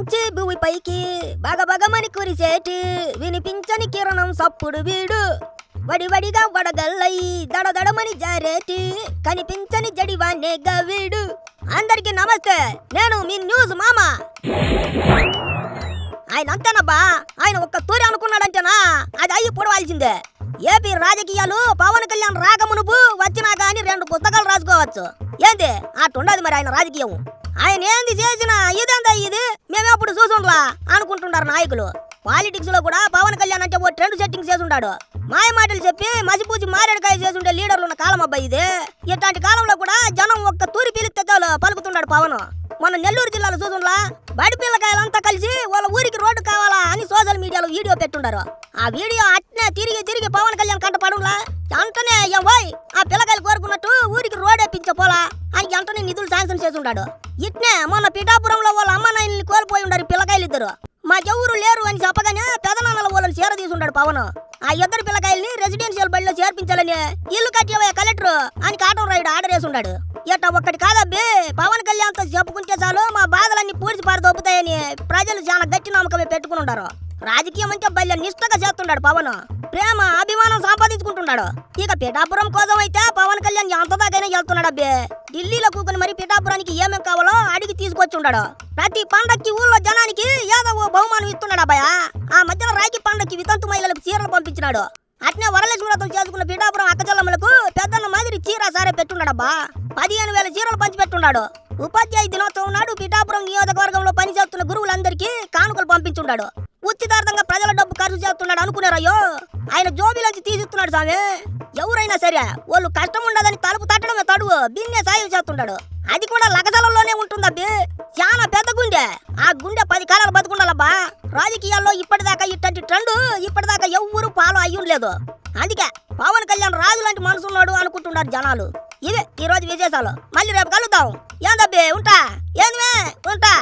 నుంచి భూమి పైకి బగబగమని కురిసేటి వినిపించని కిరణం సప్పుడు వీడు వడివడిగా వడగల్లయి దడదడమని జారేటి కనిపించని జడివాన్నే గవీడు. అందరికి నమస్తే, నేను మీ న్యూస్ మామ. ఆయన అంతేనబ్బా, ఆయన ఒక్క తూరి అనుకున్నాడంటేనా అది అయ్యి పొడవాల్సిందే. ఏపీ రాజకీయాలు పవన్ కళ్యాణ్ రాకమునుపు వచ్చినా గానీ 2 పుస్తకాలు రాసుకోవచ్చు. ఏంది అట్టుండదు మరి ఆయన రాజకీయం. ఆయన ఏంది చేసినా ఇదేందా ఇది మేమెప్పుడు చూసుండ్లా అనుకుంటున్నారు నాయకులు. పాలిటిక్స్ లో కూడా పవన్ కళ్యాణ్ అంటే ఓ ట్రెండ్ సెట్టింగ్ చేసుంటాడు. మాయ మాటలు చెప్పి మసిపూచి మారేడుకాయ చేసుండే లీడర్లు ఉన్న కాలం అబ్బాయి ఇది. ఇట్లాంటి కాలంలో కూడా జనం ఒక్క తూరి పిలిస్తే చాలు పలుకుతున్నాడు పవన్. మన నెల్లూరు జిల్లాలో చూసుండ్లా బడి పిల్లకాయలంతా కలిసి వాళ్ళ ఊరికి రోడ్డు కావాలా అని సోషల్ మీడియాలో వీడియో పెట్టుండారు. ఆ వీడియో అట్నే తిరిగి పవన్ కళ్యాణ్ కంట పడులా వెంటనే పోయ్ ఆ పిల్లకాయలు కోరుకున్నట్టు ఊరికి రోడ్ వేపించే పోలా అని వెంటనే నిధులు శాంక్షన్ చేసుంటాడు. ఇట్నే మొన్న పిఠాపురంలో వాళ్ళ అమ్మ నాయనల్ని కోల్పోయి ఉండారు పిల్లకాయలు ఇద్దరు. మా ఎవరు లేరు అని చెప్పగానే పెదనాన్నల వాళ్ళని చేర తీసుంటాడు పవన్. ఆ ఇద్దరు పిల్లకాయల్ని రెసిడెన్షియల్ బడిలో చేర్పించాలని ఇల్లు కట్టేవే కలెక్టర్ అని కాటం రాయుడు ఆర్డర్ వేసుండాడు. ఇట్ట ఒక్కటి కాదబ్బి, పవన్ కళ్యాణ్ తో చెప్పుకుంటే చాలు మా బాధలన్నీ పూడ్చి పారదొప్పుతాయని ప్రజలు చాలా గట్టి నమ్మకమే పెట్టుకుని ఉండారు. రాజకీయం అంటే బల్య నిష్ఠగా చేస్తుంటాడు పవన్. ప్రేమ అభిమానం సంపాదించుకుంటున్నాడు. ఇక పిఠాపురం కోసం అయితే పవన్ కళ్యాణ్ ఎంత దాకైనా వెళ్తున్నాడు అబ్బే. ఢిల్లీలో కూకుని మరి పిఠాపురానికి ఏమేం కావాలో అడిగి తీసుకొచ్చి ఉన్నాడు. ప్రతి పండక్కి ఊళ్ళో జనానికి ఏదో ఓ బహుమానం ఇస్తున్నాడు అబ్బాయ. ఆ మధ్యన రాఖీ పండక్కి వితంతు మహిళలకు చీరలు పంపించినాడు. అట్నే వరలక్ష్మి వ్రతం చేసుకున్న పిఠాపురం అక్కచెల్లమ్మలకు పెద్దన్న మాదిరి చీర సారే పెట్టున్నాడబ్బా. 15,000 చీరలు పంచిపెట్టున్నాడు. ఉపాధ్యాయ దినోత్సవం నాడు పిఠాపురం నియోజకవర్గంలో పనిచేస్తున్న గురువులందరికీ కానుకలు పంపించున్నాడు. ఉచితార్థంగా ప్రజల డబ్బు ఖర్చు చేస్తున్నాడు అనుకున్నారయ్యో, ఆయన జోబీలోంచి తీసిస్తున్నాడు స్వామి. ఎవరైనా సరే వాళ్ళు కష్టం ఉండదని తలుపు తట్టడమే తడువు దీన్నే సాయం చేస్తున్నాడు. అది కూడా లగజలంలోనే ఉంటుందబ్బి. చాలా పెద్ద గుండె. ఆ గుండె 10 కాలాలు బతుకుండాలబ్బా. రాజకీయాల్లో ఇప్పటిదాకా ఇట్లాంటి ట్రెండ్ ఇప్పటిదాకా ఎవ్వరూ ఫాలో అయ్యుండలేదు. అందుకే పవన్ కళ్యాణ్ రాజు లాంటి మనసున్నాడు అనుకుంటున్నారు జనాలు. ఇవే ఈ రోజు విశేషాలు. మళ్ళీ రేపు కలుద్దాం. ఏందబ్బి ఉంటా. ఏంది ఉంటా.